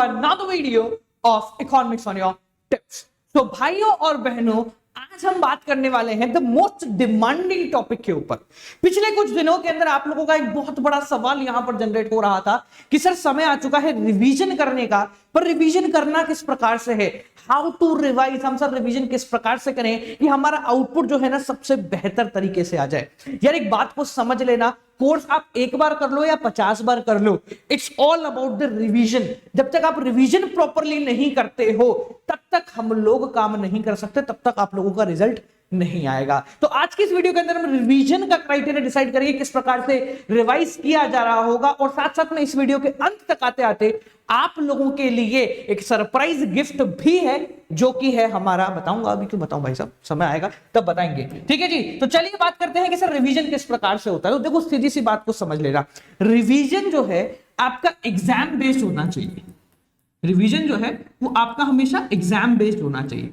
another video of economics on your tips. तो भाइयों और बहनों, आज हम बात करने वाले हैं द मोस्ट डिमांडिंग टॉपिक के ऊपर। पिछले कुछ दिनों के अंदर आप लोगों का एक बहुत बड़ा सवाल यहां पर जनरेट हो रहा था कि सर समय आ चुका है रिवीजन करने का, पर रिवीजन करना किस प्रकार से है, हाउ टू रिवाइज, हम सर रिवीजन किस प्रकार से करें कि हमारा आउटपुट जो है ना सबसे बेहतर तरीके से आ जाए। यार एक बात को समझ लेना, कोर्स आप एक बार कर लो या 50 बार कर लो, it's all about the revision. जब तक आप रिवीजन प्रॉपरली नहीं करते हो तब तक हम लोग काम नहीं कर सकते, तब तक आप लोगों का रिजल्ट नहीं आएगा। तो आज की इस वीडियो के अंदर हम रिवीजन का क्राइटेरिया डिसाइड करेंगे, किस प्रकार से रिवाइज किया जा रहा होगा, और साथ साथ में इस वीडियो के अंत तक आते आते आप लोगों के लिए एक सरप्राइज गिफ्ट भी है, जो कि है हमारा, बताऊंगा अभी, क्यों बताऊं भाई साहब, समय आएगा तब बताएंगे। ठीक है जी, तो चलिए बात करते हैं कि सर रिवीजन किस प्रकार से होता है। तो देखो सीधी सी बात को समझ लेना, रिवीजन जो है आपका एग्जाम बेस्ड होना चाहिए। रिवीजन जो है वो आपका हमेशा एग्जाम बेस्ड होना चाहिए।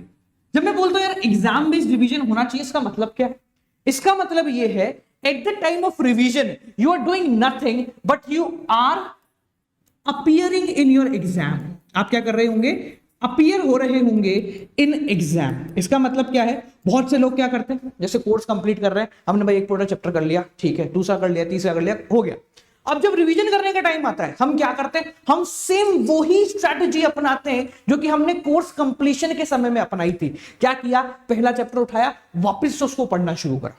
जब मैं बोलता हूं यार एग्जाम बेस्ड रिवीजन होना चाहिए, इसका मतलब क्या है? इसका मतलब ये है at the time of revision you are doing nothing but you are appearing in your exam. आप क्या कर रहे होंगे? अपीयर हो रहे होंगे इन एग्जाम। इसका मतलब क्या है? बहुत से लोग क्या करते हैं, जैसे कोर्स कंप्लीट कर रहे हैं, हमने भाई एक पूरा चैप्टर कर लिया, ठीक है, दूसरा कर लिया, तीसरा कर लिया, हो गया। अब जब रिवीजन करने का टाइम आता है, हम क्या करते हैं? हम सेम वही स्ट्रैटेजी अपनाते हैं जो कि हमने कोर्स कंप्लीशन के समय में अपनाई थी। क्या किया? पहला चैप्टर उठाया, वापस से उसको पढ़ना शुरू करा,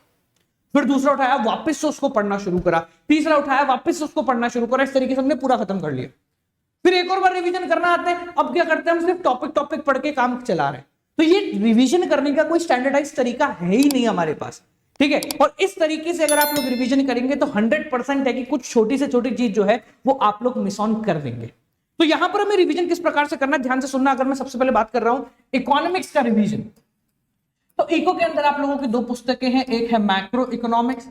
फिर दूसरा उठाया, वापस से उसको पढ़ना शुरू करा, तीसरा उठाया, वापस से उसको पढ़ना शुरू करा। इस तरीके से हमने पूरा खत्म कर लिया। फिर एक और बार रिवीजन करना आता है, अब क्या करते हैं? हम सिर्फ टॉपिक पढ़ के काम चला रहे हैं। तो ये रिवीजन करने का कोई स्टैंडर्डाइज तरीका है ही नहीं हमारे पास, ठीक है। और इस तरीके से अगर आप लोग रिवीजन करेंगे तो 100% है कि कुछ छोटी से छोटी चीज जो है वो आप लोग मिस ऑन कर देंगे। तो यहां पर हमें रिवीजन किस प्रकार से करना है, ध्यान से सुनना। अगर मैं सबसे पहले बात कर रहा हूं इकोनॉमिक्स का रिवीजन, तो इको के अंदर आप लोगों की दो पुस्तकें हैं, एक है मैक्रो इकोनॉमिक्स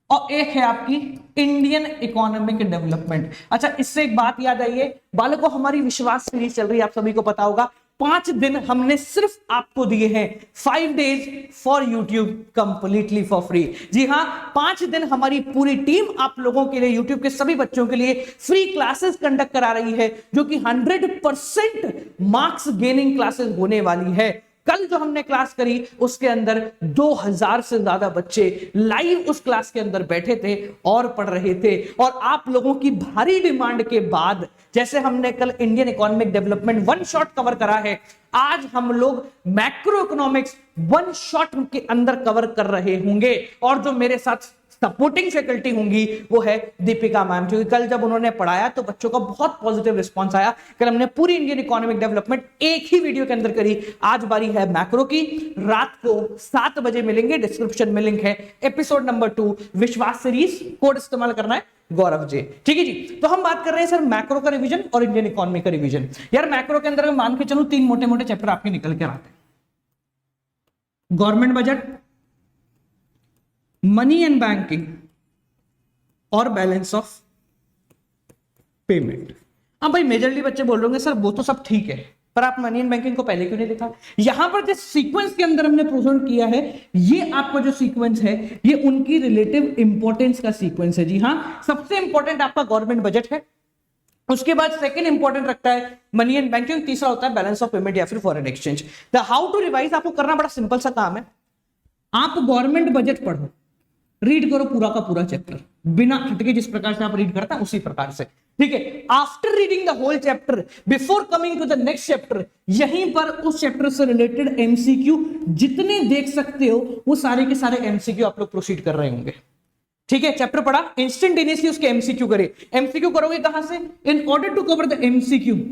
और एक है आपकी इंडियन इकोनॉमिक डेवलपमेंट। अच्छा, इससे एक बात याद आई है, बालकों हमारी विश्वास सीरीज चल रही है, आप सभी को पता होगा। 5 दिन हमने सिर्फ आपको दिए हैं, 5 days for YouTube completely for free. जी हां, 5 दिन हमारी पूरी टीम आप लोगों के लिए, यूट्यूब के सभी बच्चों के लिए फ्री क्लासेस कंडक्ट करा रही है, जो कि 100% मार्क्स गेनिंग क्लासेस होने वाली है। कल जो हमने क्लास करी उसके अंदर 2000 से ज्यादा बच्चे लाइव उस क्लास के अंदर बैठे थे और पढ़ रहे थे। और आप लोगों की भारी डिमांड के बाद, जैसे हमने कल Indian economic development 1 shot cover करा है, आज हम लोग मैक्रो इकोनॉमिक्स 1 शॉट के अंदर कवर कर रहे होंगे। और जो मेरे साथ सपोर्टिंग फैकल्टी होंगी वो है दीपिका मैम, क्योंकि कल जब उन्होंने पढ़ाया तो बच्चों का बहुत पॉजिटिव रिस्पांस आया। कल हमने पूरी इंडियन इकोनॉमिक डेवलपमेंट एक ही वीडियो के अंदर करी। आज बारी है मैक्रो की। रात को 7 बजे मिलेंगे, डिस्क्रिप्शन में लिंक है, एपिसोड नंबर 2 विश्वास सीरीज, कोड इस्तेमाल करना है गौरव जी, ठीक है जी। तो हम बात कर रहे हैं सर मैक्रो का रिवीजन और इंडियन इकोनॉमी का रिवीजन। यार मैक्रो के अंदर मान के चलो 3 मोटे मोटे चैप्टर आपके निकल के आते हैं, government budget, money and banking और बैलेंस ऑफ पेमेंट। अब भाई मेजरली बच्चे बोल रहे होंगे सर वो तो सब ठीक है, पर आप मनी एंड बैंकिंग को पहले क्यों नहीं लिखा? यहां पर जिस सीक्वेंस के अंदर हमने प्रेजेंट किया है, ये आपका जो सीक्वेंस है ये उनकी रिलेटिव इंपॉर्टेंस का सीक्वेंस है। जी हां, सबसे इंपॉर्टेंट आपका गवर्नमेंट बजट है, उसके बाद सेकंड इंपॉर्टेंट रखता है मनी एंड बैंकिंग, तीसरा होता है बैलेंस ऑफ पेमेंट या फिर foreign exchange. The how to revise आपको करना बड़ा सिंपल सा काम है। आप गवर्नमेंट बजट पढ़ो, रीड करो पूरा का पूरा चैप्टर, बिना हटके जिस प्रकार से आप रीड करता है उसी प्रकार से, ठीक है। After reading the whole chapter, before coming to the next chapter, यहीं पर उस चैप्टर से रिलेटेड एमसीक्यू जितने देख सकते हो वो सारे के सारे एमसीक्यू आप लोग प्रोसीड कर रहे होंगे, ठीक है। चैप्टर पढ़ा, इंस्टेंटेनियसली उसके एमसीक्यू करे। एमसीक्यू करोगे कहां से? In order to cover the MCQ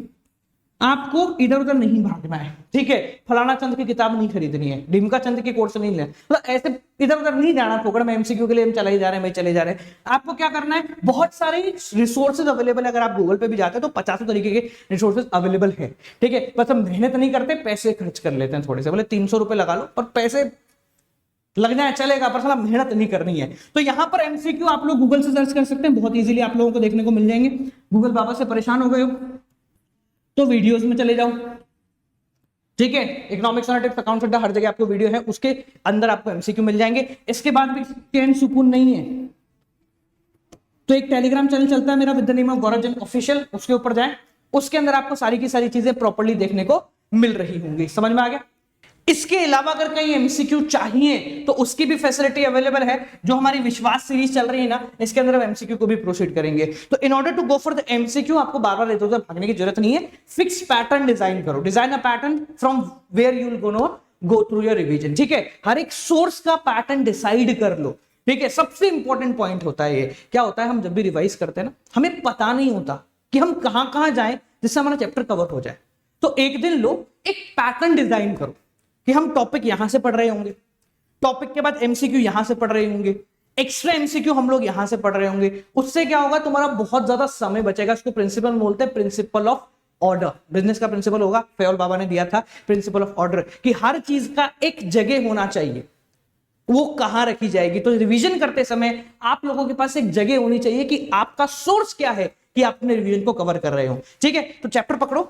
आपको इधर उधर नहीं भागना है, ठीक है। फलाना चंद की किताब नहीं खरीदनी है, डिमका चंद के कोर्स नहीं लेना, मतलब ऐसे इधर उधर नहीं जाना फोकड़ में एमसीक्यू के लिए हम चले जा रहे हैं, भाई चले जा रहे हैं। आपको क्या करना है? बहुत सारे रिसोर्सेज अवेलेबल है, अगर आप गूगल पे भी जाते हैं तो 50 तरीके के रिसोर्सेज अवेलेबल है, ठीक है। बस हम मेहनत नहीं करते, पैसे खर्च कर लेते हैं थोड़े से, बोले 300 रुपए लगा लो और पैसे लग जाए चलेगा, पर साला मेहनत नहीं करनी है। तो यहां पर एमसीक्यू आप लोग गूगल से सर्च कर सकते हैं, बहुत इजीली आप लोगों को देखने को मिल जाएंगे। गूगल बाबा से परेशान हो गए हो तो वीडियोस में चले जाओ, ठीक है। इकोनॉमिक्स टिप्स, अकाउंट्स अड्डा, हर जगह आपको वीडियो है, उसके अंदर आपको एमसीक्यू मिल जाएंगे। इसके बाद भी चैन सुकून नहीं है तो एक टेलीग्राम चैनल चलता है मेरा with the name of Gaurav Jain official, उसके ऊपर जाएं, उसके अंदर आपको सारी की सारी चीजें प्रॉपर्ली देखने को मिल रही होंगी। समझ में आ गया? इसके अलावा अगर कहीं एमसीक्यू चाहिए तो उसकी भी फैसिलिटी अवेलेबल है। जो हमारी विश्वास सीरीज चल रही है ना, इसके अंदर हम एमसीक्यू को भी प्रोसीड करेंगे। तो in order to go for the MCQ आपको बार बार इधर उधर भागने की जरूरत नहीं है। फिक्स पैटर्न डिजाइन करो, design a pattern from where you will go through your revision. ठीक है, हर एक सोर्स का पैटर्न डिसाइड कर लो। ठीक है, सबसे इंपॉर्टेंट पॉइंट होता है ये। क्या होता है, हम जब भी रिवाइज करते हैं ना, हमें पता नहीं होता कि हम कहां कहां जाएं जिससे हमारा चैप्टर कवर हो जाए। तो एक दिन लो, एक पैटर्न डिजाइन करो कि हम टॉपिक यहां से पढ़ रहे होंगे, टॉपिक के बाद एमसीक्यू यहां से पढ़ रहे होंगे, एक्स्ट्रा एमसीक्यू हम लोग यहां से पढ़ रहे होंगे। उससे क्या होगा, तुम्हारा बहुत ज्यादा समय बचेगा। इसको प्रिंसिपल बोलते हैं, प्रिंसिपल ऑफ ऑर्डर। बिजनेस का प्रिंसिपल होगा, फेयोल बाबा ने दिया था प्रिंसिपल ऑफ ऑर्डर, कि हर चीज का एक जगह होना चाहिए, वो कहां रखी जाएगी। तो रिवीजन करते समय आप लोगों के पास एक जगह होनी चाहिए कि आपका सोर्स क्या है कि आप अपने रिवीजन को कवर कर रहे हो। ठीक है, तो चैप्टर पकड़ो,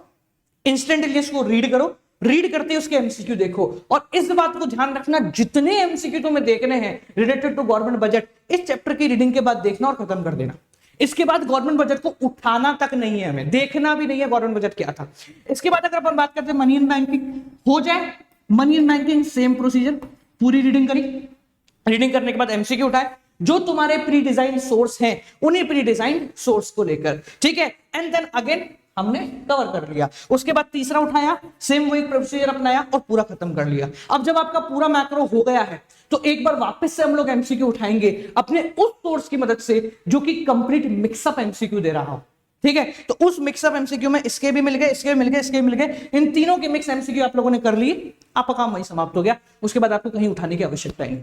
इंस्टेंटली को रीड करो, रीड करते उसके एमसीक्यू देखो। और इस बात को ध्यान रखना, जितने एमसीक्यू तुम्हें देखने हैं रिलेटेड टू गवर्नमेंट बजट, इस चैप्टर की रीडिंग के बाद देखना और खत्म कर देना। इसके बाद गवर्नमेंट बजट को उठाना तक नहीं है, हमें देखना भी नहीं है गवर्नमेंट बजट क्या था। इसके बाद अगर अपन बात करते हैं मनी एंड बैंकिंग, हो जाए money and banking, same procedure, पूरी रीडिंग करी, रीडिंग करने के बाद एमसीक्यू उठाए, जो तुम्हारे प्री डिजाइन सोर्स हैं उन्हीं प्री डिजाइन सोर्स को लेकर। ठीक है, एंड देन अगेन हमने कवर कर लिया। उसके बाद तीसरा उठाया, सेम वही प्रोसीजर अपनाया और पूरा खत्म कर लिया। अब जब आपका पूरा मैक्रो हो गया है तो एक बार वापस से हम लोग एमसीक्यू उठाएंगे अपने उस सोर्स की मदद से जो कि कंप्लीट मिक्सअप एमसीक्यू दे रहा हो। ठीक है, तो उस मिक्सअप एमसीक्यू में इसके भी मिल गए, इसके भी मिल गए, इसके भी मिल गए, इन तीनों के मिक्स एमसीक्यू आप लोगों ने कर लिए, आपका काम वही समाप्त हो गया। उसके बाद आपको कहीं उठाने की आवश्यकता नहीं।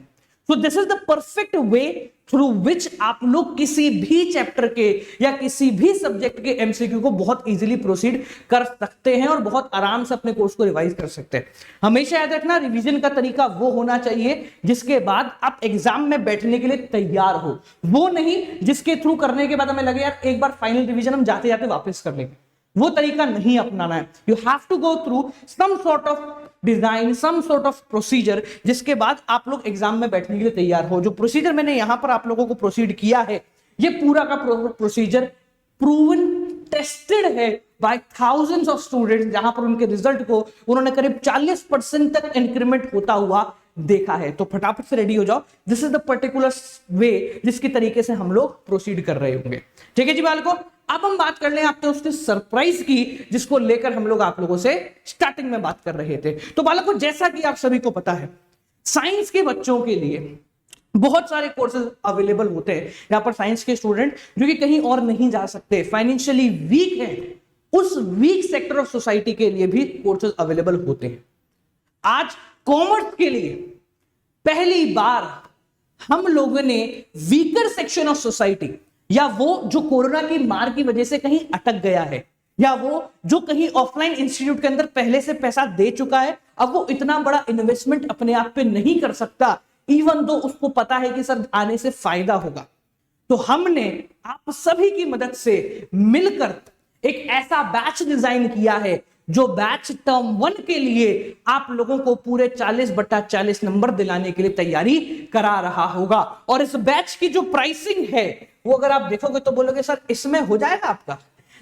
So this is the perfect way through which आप लोग किसी भी चैप्टर के या किसी भी सब्जेक्ट के एमसीक्यू को बहुत इजीली प्रोसीड कर सकते हैं और बहुत आराम से अपने कोर्स को रिवाइज कर सकते हैं। हमेशा याद रखना, रिवीजन का तरीका वो होना चाहिए जिसके बाद आप एग्जाम में बैठने के लिए तैयार हो, वो नहीं जिसके थ्रू करने के बाद हमें लगे यार एक बार फाइनल रिवीजन हम जाते जाते वापस कर लेंगे। वो तरीका नहीं अपनाना है। You have to go through some sort of design, some sort of procedure, जिसके बाद आप लोग एग्जाम में बैठने के लिए तैयार हो। जो प्रोसीजर मैंने यहां पर आप लोगों को प्रोसीड किया है, ये पूरा का प्रोसीजर प्रूवन, टेस्टेड है बाय थाउजेंड्स ऑफ स्टूडेंट्स, जहां पर उनके रिजल्ट को उन्होंने करीब 40% तक इंक्रीमेंट होता हुआ देखा है। तो फटाफट से रेडी हो जाओ, this is the particular way जिसके तरीके से हम लोग प्रोसीड कर रहे होंगे। ठीक है जी बालकों, अब हम बात कर लें आपने उसके सरप्राइज की, जिसको लेकर हम लोग आप लोगों से स्टार्टिंग में बात कर रहे थे। तो बालकों, जैसा कि आप सभी को पता है, साइंस के बच्चों के लिए बहुत सारे कोर्सेज अवेलेबल होते हैं। यहां पर साइंस के स्टूडेंट जो कि कहीं और नहीं जा सकते, फाइनेंशियली वीक है, उस वीक सेक्टर ऑफ सोसाइटी के लिए भी कोर्सेज अवेलेबल होते हैं। आज कॉमर्स के लिए पहली बार हम लोगों ने वीकर सेक्शन ऑफ सोसाइटी, या वो जो कोरोना की मार की वजह से कहीं अटक गया है, या वो जो कहीं ऑफलाइन इंस्टीट्यूट के अंदर पहले से पैसा दे चुका है, अब वो इतना बड़ा इन्वेस्टमेंट अपने आप पे नहीं कर सकता, इवन दो उसको पता है कि सर आने से फायदा होगा। तो हमने आप सभी की मदद से मिलकर एक ऐसा बैच डिजाइन किया है जो बैच टर्म 1 के लिए आप लोगों को पूरे 40/40 नंबर दिलाने के लिए तैयारी करा रहा होगा। और इस बैच की जो प्राइसिंग है वो अगर आप देखोगे तो बोलोगे सर इसमें हो जाएगा आपका।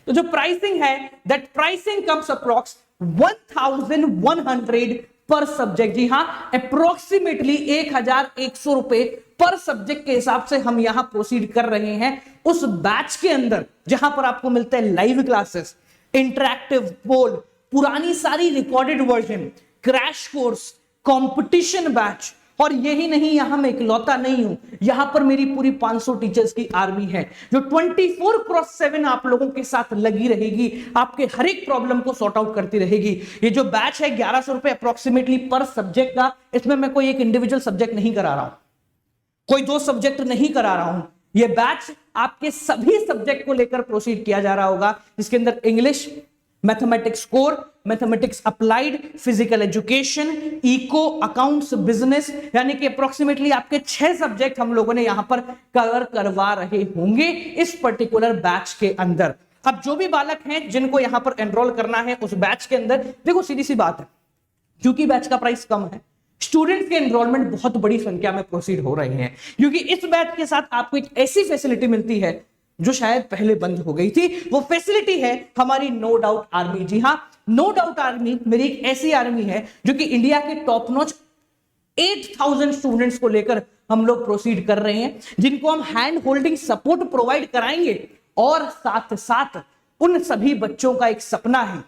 तो जो प्राइसिंग है, दैट प्राइसिंग कम्स अप्रॉक्स 1100 पर सब्जेक्ट। जी हाँ, अप्रोक्सीमेटली 1100 रुपए पर सब्जेक्ट के हिसाब से हम यहां प्रोसीड कर रहे हैं उस बैच के अंदर, जहां पर आपको मिलते हैं लाइव क्लासेस, इंटरैक्टिव पोल, पुरानी सारी recorded version, crash course, competition batch. और यही नहीं, यहां मैं इकलौता नहीं हूं, यहां पर मेरी पूरी 500 टीचर्स की आर्मी है जो 24/7 आप लोगों के साथ लगी रहेगी, आपके हर एक प्रॉब्लम को सॉर्ट आउट करती रहेगी। ये जो बैच है 1100 रुपए अप्रोक्सीमेटली पर सब्जेक्ट का, इसमें मैं कोई एक इंडिविजुअल सब्जेक्ट नहीं करा रहा हूं, कोई 2 सब्जेक्ट नहीं करा रहा हूं। ये बैच आपके सभी सब्जेक्ट को लेकर प्रोसीड किया जा रहा होगा, जिसके अंदर English, mathematics core, mathematics applied, physical education, eco, accounts, business, यानी कि अप्रोक्सीमेटली आपके 6 सब्जेक्ट हम लोगों ने यहां पर कवर करवा रहे होंगे इस पर्टिकुलर बैच के अंदर। अब जो भी बालक हैं जिनको यहां पर एनरोल करना है उस बैच के अंदर, देखो सीधी सी बात है, क्योंकि बैच का प्राइस कम है, स्टूडेंट्स के एनरोलमेंट बहुत बड़ी संख्या में प्रोसीड हो रहे हैं, क्योंकि इस बैच के साथ आपको एक ऐसी फैसिलिटी मिलती है जो शायद पहले बंद हो गई थी। वो फैसिलिटी है हमारी नो डाउट आर्मी। जी हाँ, नो डाउट आर्मी मेरी एक ऐसी आर्मी है जो कि इंडिया के टॉप नॉच 8000 स्टूडेंट्स को लेकर हम लोग प्रोसीड कर रहे हैं, जिनको हम हैंड होल्डिंग सपोर्ट प्रोवाइड कराएंगे। और साथ साथ उन सभी बच्चों का एक सपना है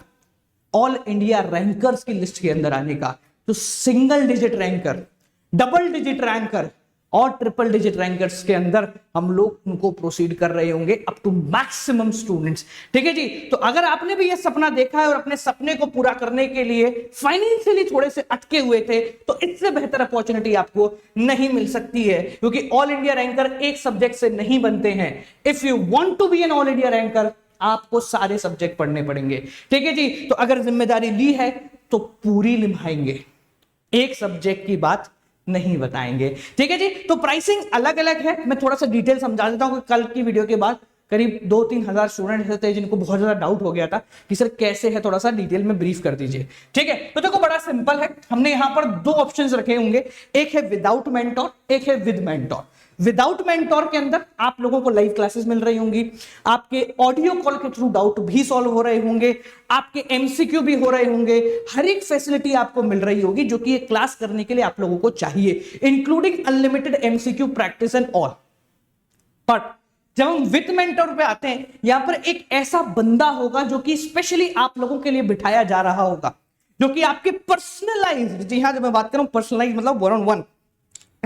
ऑल इंडिया रैंकर्स की लिस्ट के अंदर आने का। तो single digit ranker, double digit ranker और ट्रिपल डिजिट रैंकर्स के अंदर हम लोग उनको प्रोसीड कर रहे होंगे अप टू मैक्सिमम स्टूडेंट्स। ठीक है जी। तो अगर आपने भी ये सपना देखा है और अपने सपने को पूरा करने के लिए फाइनेंशियली थोड़े से अटके हुए थे, तो इससे बेहतर अपॉर्चुनिटी आपको नहीं मिल सकती है, क्योंकि ऑल इंडिया रैंकर एक सब्जेक्ट से नहीं बनते हैं। If you want to be an all India ranker, आपको सारे सब्जेक्ट पढ़ने पड़ेंगे। ठीक है जी। तो अगर जिम्मेदारी ली है तो पूरी निभाएंगे, एक सब्जेक्ट की बात नहीं बताएंगे। ठीक है जी। तो प्राइसिंग अलग अलग है, मैं थोड़ा सा डिटेल समझा देता हूं कि कल की वीडियो के बाद करीब 2-3 हजार स्टूडेंट ऐसे थे जिनको बहुत ज्यादा डाउट हो गया था कि सर कैसे है, थोड़ा सा डिटेल में ब्रीफ कर दीजिए। ठीक है। तो देखो बड़ा सिंपल है, हमने यहां पर 2 ऑप्शंस रखे होंगे, एक है विदाउट मेंटोर, एक है विद मेंटोर। विदाउट मेंटोर के अंदर आप लोगों को लाइव क्लासेस मिल रही होंगी, आपके ऑडियो कॉल के थ्रू डाउट भी सॉल्व हो रहे होंगे, आपके एमसीक्यू भी हो रहे होंगे, हर एक फैसिलिटी आपको मिल रही होगी जो कि ये क्लास करने के लिए आप लोगों को चाहिए, including unlimited MCQ practice and all. But जब हम विद मेंटोर पे आते हैं, यहां पर एक ऐसा बंदा होगा जो कि स्पेशली आप लोगों के लिए बिठाया जा रहा होगा, जो कि आपके पर्सनलाइज्ड, जी हां जब मैं बात करूं पर्सनलाइज मतलब 1-on-1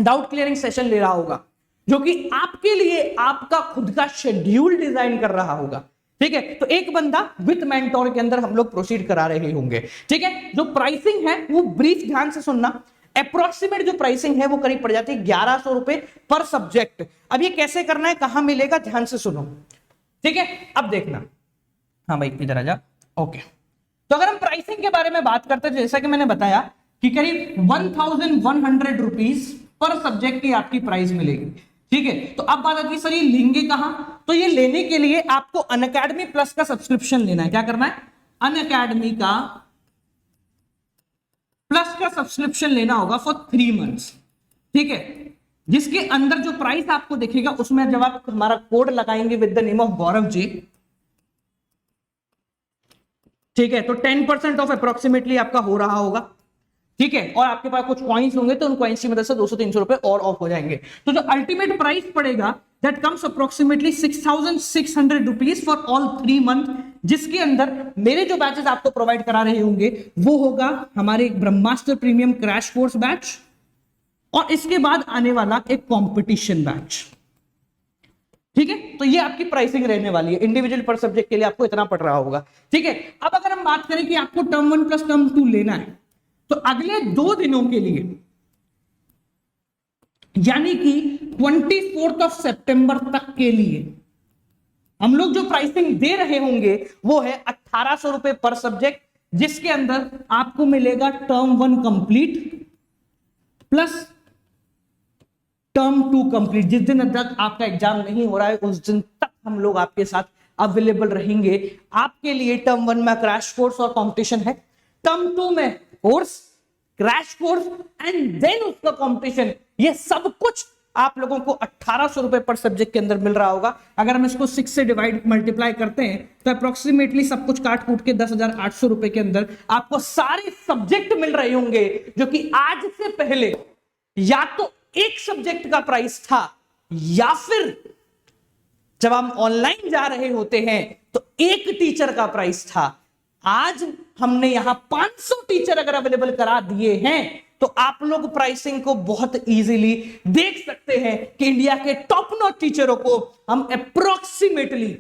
डाउट क्लियरिंग सेशन ले रहा होगा, जो कि आपके लिए आपका खुद का शेड्यूल डिजाइन कर रहा होगा। ठीक है। तो एक बंदा विद मेंटोर के अंदर हम लोग प्रोसीड करा रहे होंगे। ठीक है। जो प्राइसिंग है वो ब्रीफ ध्यान से सुनना, अप्रोक्सीमेट जो प्राइसिंग है वो करीब पड़ जाती है 1100 रुपए पर सब्जेक्ट। अब ये कैसे करना है, कहां मिलेगा, ध्यान से सुनो। ठीक है। अब देखना, हाँ भाई इधर आ जा। ओके। तो अगर हम प्राइसिंग के बारे में बात करते हैं, जैसा कि मैंने बताया कि करीब 1100 रुपीज पर सब्जेक्ट की आपकी प्राइस मिलेगी। ठीक है। तो अब बात आती है सर ये लेंगे कहां, तो ये लेने के लिए आपको अनअकैडमी प्लस का सब्सक्रिप्शन लेना है। क्या करना है, अनअकैडमी का प्लस का सब्सक्रिप्शन लेना होगा फॉर 3 मंथ्स। ठीक है। जिसके अंदर जो प्राइस आपको दिखेगा उसमें जब आप हमारा कोड लगाएंगे with the name of Gaurav ji, ठीक है, तो 10% ऑफ अप्रोक्सीमेटली आपका हो रहा होगा। ठीक है। और आपके पास कुछ कॉइन्स होंगे तो उन कॉइन्स की मदद से 200-300 रुपए और ऑफ हो जाएंगे। तो जो अल्टीमेट प्राइस पड़ेगा that comes approximately 6600 rupees for all 3 month, जिसके अंदर मेरे जो बैचेस आपको प्रोवाइड करा रहे होंगे वो होगा हमारे ब्रह्मास्त्र प्रीमियम क्रैश कोर्स बैच, और इसके बाद आने वाला एक कॉम्पिटिशन बैच। ठीक है। तो ये आपकी प्राइसिंग रहने वाली है, इंडिविजुअल पर सब्जेक्ट के लिए आपको इतना पड़ रहा होगा। ठीक है। अब अगर हम बात करें कि आपको टर्म 1 प्लस टर्म 2 लेना है, तो अगले 2 दिनों के लिए यानी कि 24 सितंबर तक के लिए हम लोग जो प्राइसिंग दे रहे होंगे वो है 1800 रुपए पर सब्जेक्ट, जिसके अंदर आपको मिलेगा term 1 complete plus term 2 complete. जिस दिन तक आपका एग्जाम नहीं हो रहा है उस दिन तक हम लोग आपके साथ अवेलेबल रहेंगे। आपके लिए टर्म 1 में क्रैश कोर्स और कंपटीशन है, टर्म 2 में course, crash course and then उसका कंपटीशन। ये सब कुछ आप लोगों को 1800 रुपए पर सब्जेक्ट के अंदर मिल रहा होगा। अगर हम इसको 6 से डिवाइड मल्टीप्लाई करते हैं तो अप्रोक्सीमेटली सब कुछ काट कूट के 10,800 रुपए के अंदर आपको सारे सब्जेक्ट मिल रहे होंगे, जो कि आज से पहले या तो एक सब्जेक्ट का प्राइस था या फिर जब हम ऑनलाइन जा रहे होते हैं तो एक टीचर का प्राइस था। आज हमने यहां 500 टीचर अगर अवेलेबल करा दिए हैं तो आप लोग प्राइसिंग को बहुत इजीली देख सकते हैं कि इंडिया के टॉप नॉच टीचरों को हम अप्रोक्सीमेटली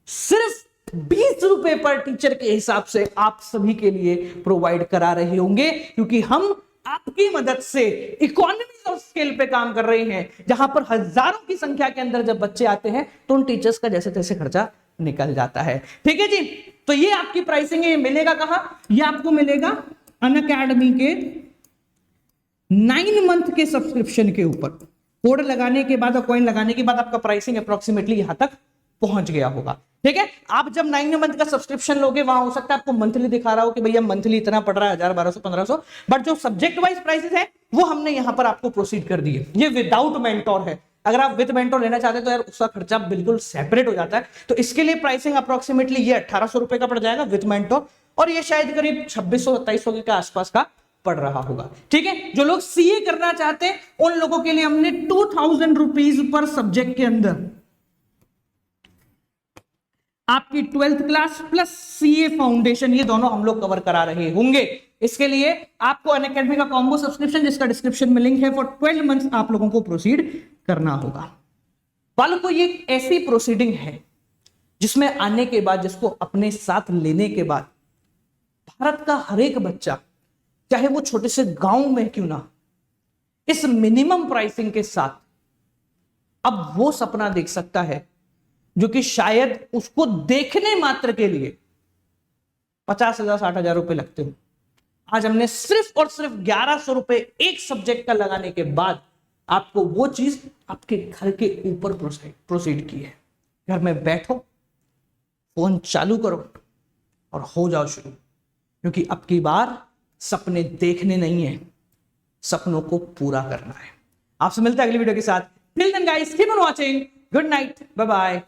सिर्फ 20 रुपए पर टीचर के हिसाब से आप सभी के लिए प्रोवाइड करा रहे होंगे, क्योंकि हम आपकी मदद से इकोनॉमीज ऑफ स्केल पे काम कर रहे हैं, जहां पर हजारों की संख्या के अंदर जब बच्चे आते हैं तो उन टीचर्स का जैसे तैसे खर्चा निकल जाता है। ठीक है जी। तो ये आपकी प्राइसिंग है। ये मिलेगा कहां, ये आपको मिलेगा अनअकैडमी के 9 मंथ के सब्सक्रिप्शन के ऊपर। कोड लगाने के बाद और कॉइन लगाने के बाद आपका प्राइसिंग अप्रोक्सीमेटली यहां तक पहुंच गया होगा। ठीक है। आप जब 9 मंथ का सब्सक्रिप्शन लोगे वहां हो सकता है आपको मंथली दिखा रहा हो कि भैया मंथली इतना पड़ रहा है 1000, 1200, 1500, बट जो सब्जेक्ट वाइज प्राइसेस है वो हमने यहां पर आपको प्रोसीड कर दिए। ये विदाउट मेंटोर है। अगर आप विद मेंटोर लेना चाहते हैं तो यार उसका खर्चा बिल्कुल सेपरेट हो जाता है। तो इसके लिए प्राइसिंग अप्रोक्सीमेटली ये 1800 रुपए का पड़ जाएगा विद मेंटोर, और ये शायद करीब 2600-2700 के आसपास का पड़ रहा होगा। ठीक है, जो लोग सीए करना चाहते हैं उन लोगों के लिए हमने 2000 रुपीज पर सब्जेक्ट के अंदर आपकी 12th class plus CA foundation ये दोनों हम लोग कवर करा रहे होंगे। इसके लिए आपको अनअकैडमी का कॉम्बो सब्सक्रिप्शन, जिसका डिस्क्रिप्शन में लिंक है, फॉर 12 मंथ्स आप लोगों को प्रोसीड करना होगा। वालों को ये ऐसी प्रोसीडिंग है जिसमें आने के बाद, जिसको अपने साथ लेने के बाद भारत का हर एक बच्चा, चाहे वो छोटे से गांव में क्यों ना, इस मिनिमम प्राइसिंग के साथ अब वो सपना देख सकता है जो कि शायद उसको देखने मात्र के लिए 50,000 60,000 रुपए लगते हो। आज हमने सिर्फ और सिर्फ 1100 रुपए एक सब्जेक्ट का लगाने के बाद आपको वो चीज आपके घर के ऊपर प्रोसीड की है। घर में बैठो, फोन चालू करो और हो जाओ शुरू, क्योंकि अब की बार सपने देखने नहीं है, सपनों को पूरा करना है। आपसे मिलते हैं अगली वीडियो के साथ। Till then guys, keep on watching, good night, bye bye.